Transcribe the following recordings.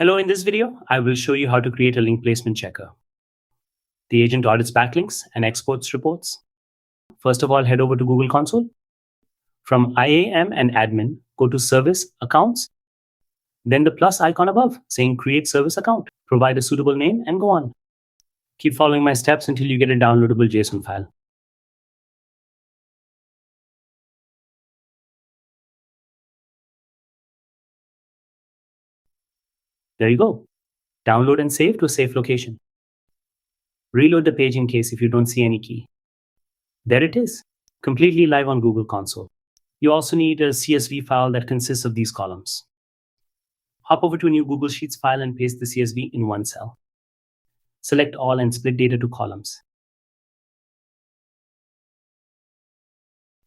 Hello, in this video, I will show you how to create a link placement checker. The agent audits backlinks and exports reports. First of all, head over to Google Console. From IAM and admin, go to service accounts, then the plus icon above saying create service account. Provide a suitable name and go on. Keep following my steps until you get a downloadable JSON file. There you go. Download and save to a safe location. Reload the page in case if you don't see any key. There it is, completely live on Google Console. You also need a CSV file that consists of these columns. Hop over to a new Google Sheets file and paste the CSV in one cell. Select all and split data to columns.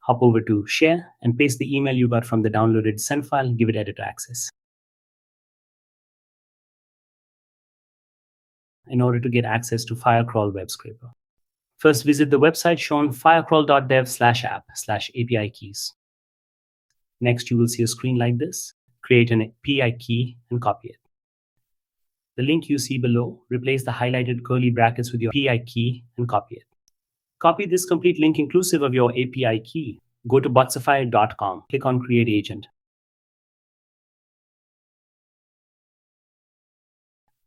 Hop over to Share and paste the email you got from the downloaded send file, give it editor access. In order to get access to Firecrawl web scraper, first visit the website shown firecrawl.dev/app/API keys. Next, you will see a screen like this. Create an API key and copy it. The link you see below, replace the highlighted curly brackets with your API key and copy it. Copy this complete link inclusive of your API key. Go to botsify.com, click on Create Agent.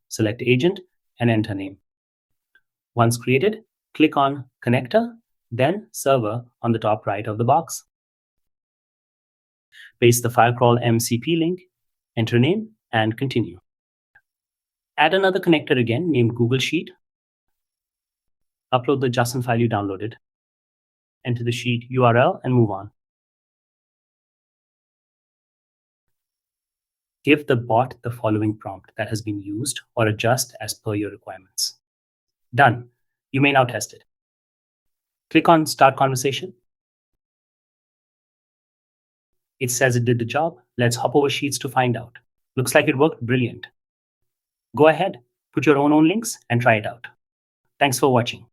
Select Agent and enter name. Once created, click on Connector, then Server on the top right of the box. Paste the Firecrawl MCP link, enter name, and continue. Add another connector again named Google Sheet. Upload the JSON file you downloaded. Enter the sheet URL and move on. Give the bot the following prompt that has been used or adjust as per your requirements. Done. You may now test it. Click on Start Conversation. It says it did the job. Let's hop over Sheets to find out. Looks like it worked brilliant. Go ahead, put your own links and try it out. Thanks for watching.